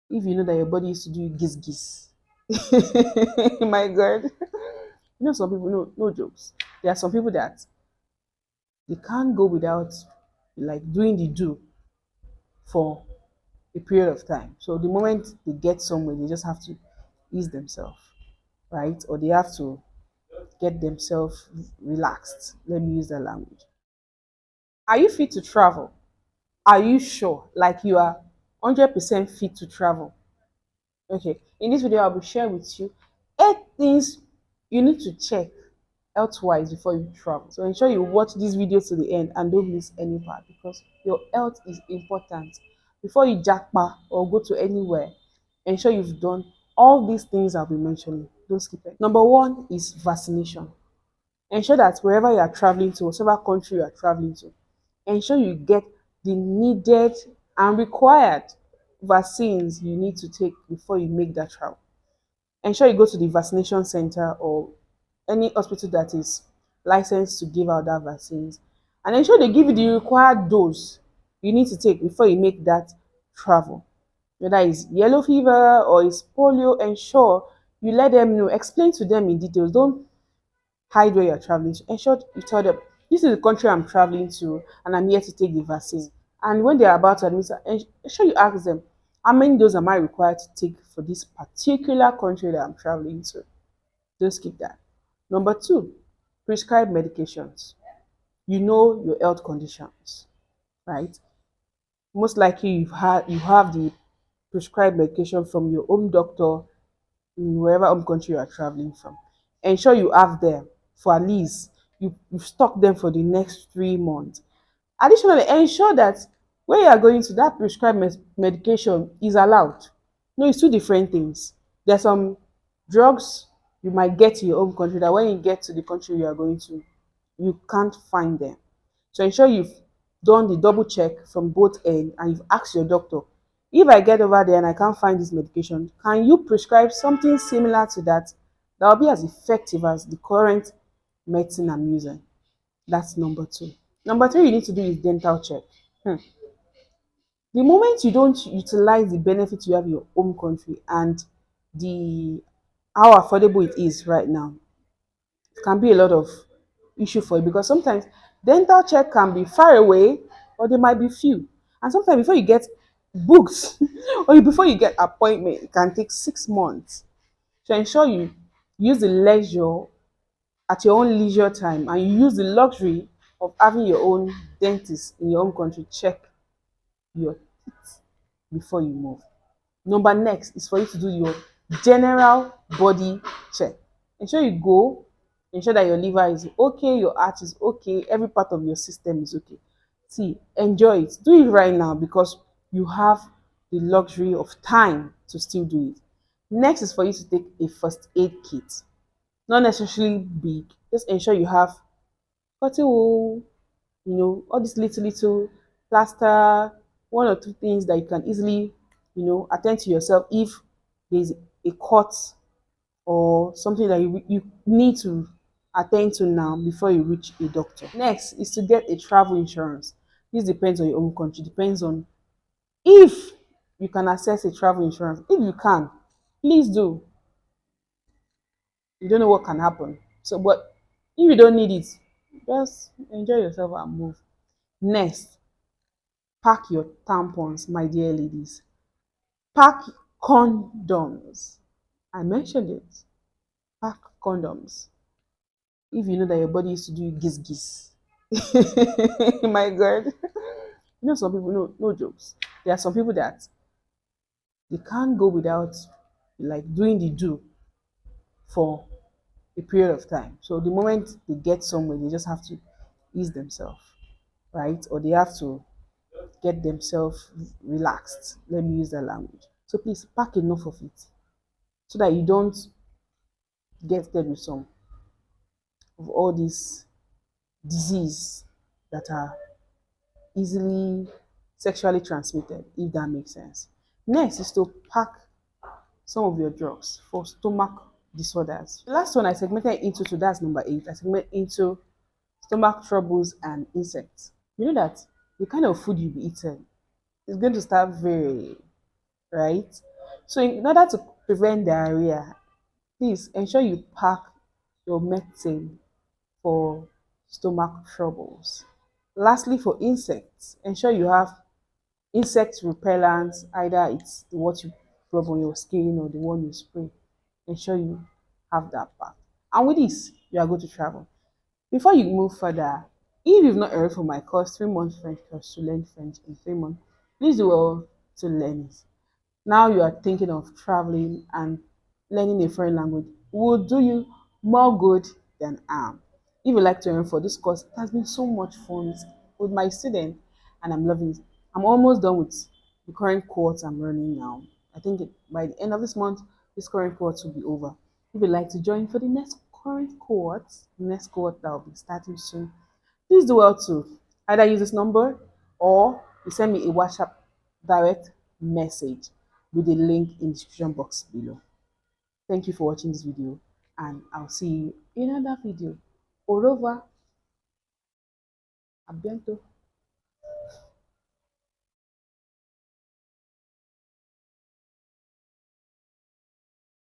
If you know that your body used to do giz giz. My God. Some people, no jokes. There are some people that they can't go without like doing the do for a period of time. So the moment they get somewhere, they just have to ease themselves, right? Or they have to get themselves relaxed. Let me use that language. Are you fit to travel? Are you sure? Like you are 100% fit to travel? Okay. In this video, I'll be sharing with you 8 things you need to check health-wise before you travel. So ensure you watch this video to the end and don't miss any part because your health is important. Before you jackpot or go to anywhere, ensure you've done all these things I'll be mentioning. Don't skip it. Number one is vaccination. Ensure that wherever you are traveling to, whatever country you are traveling to, ensure you get the needed and required vaccines you need to take before you make that travel. Ensure you go to the vaccination center or any hospital that is licensed to give out that vaccines, and ensure they give you the required dose you need to take before you make that travel. Whether it's yellow fever or it's polio, ensure you let them know, explain to them in details. Don't hide where you're traveling to. Ensure you tell them, this is the country I'm traveling to and I'm here to take the vaccine. And when they're about to admit, ensure you ask them, how many doses am I required to take for this particular country that I'm traveling to? Don't skip that. Number two, prescribed medications. You know your health conditions, right? Most likely you have the prescribed medication from your home doctor in wherever home country you are traveling from. Ensure you have them for at least you stock them for the next 3 months. Additionally, ensure that where you are going to, that prescribed medication is allowed. No, it's two different things. There are some drugs you might get in your home country that when you get to the country you are going to, you can't find them. So ensure you've done the double check from both ends and you've asked your doctor, if I get over there and I can't find this medication, can you prescribe something similar to that that will be as effective as the current medicine I'm using? That's number two. Number three, you need to do is dental check. The moment you don't utilize the benefits you have in your home country and the how affordable it is right now, it can be a lot of issue for you because sometimes dental check can be far away or they might be few. And sometimes before you get booked or before you get appointment, it can take 6 months. So ensure you use the leisure at your own leisure time and you use the luxury of having your own dentist in your own country check your teeth before you move. Number next is for you to do your general body check. Ensure you go, ensure that your liver is okay, your heart is okay, every part of your system is okay. See, enjoy it. Do it right now because you have the luxury of time to still do it. Next is for you to take a first aid kit. Not necessarily big, just ensure you have cotton wool, all these little plaster, one or two things that you can easily, attend to yourself if there's a cut or something that you need to attend to now before you reach a doctor. Next is to get a travel insurance. This depends on your own country, depends on if you can access a travel insurance. If you can, please do. You don't know what can happen. So, but if you don't need it, just enjoy yourself and move. Next, pack your tampons, my dear ladies. Pack condoms. I mentioned it. Pack condoms. If you know that your body used to do giz giz. My God. Some people, no jokes. There are some people that they can't go without like doing the do for a period of time. So the moment they get somewhere, they just have to ease themselves, right? Or they have to get themselves relaxed. Let me use that language. So please pack enough of it so that you don't get there with some of all these disease that are easily sexually transmitted, if that makes sense. Next is to pack some of your drugs for stomach disorders. The last one I segmented into, so that's number 8. I segmented into stomach troubles and insects. You know that the kind of food you be eating is going to start varying, right? So in order to prevent diarrhea, please ensure you pack your medicine for stomach troubles. Lastly, for insects, ensure you have insect repellents, either it's the what you rub on your skin or the one you spray. Ensure you have that back. And with this, you are going to travel. Before you move further, if you've not enrolled for my course, 3 months French course to learn French in 3 months, please do well to learn it. Now you are thinking of traveling and learning a foreign language will do you more good than harm. If you like to learn for this course, it has been so much fun with my students and I'm loving it. I'm almost done with the current course I'm running now. I think by the end of this month, this current course will be over. If you'd like to join for the next cohort that will be starting soon, please do well to either use this number or you send me a WhatsApp direct message with the link in the description box below. Thank you for watching this video and I'll see you in another video. Au revoir. À bientôt.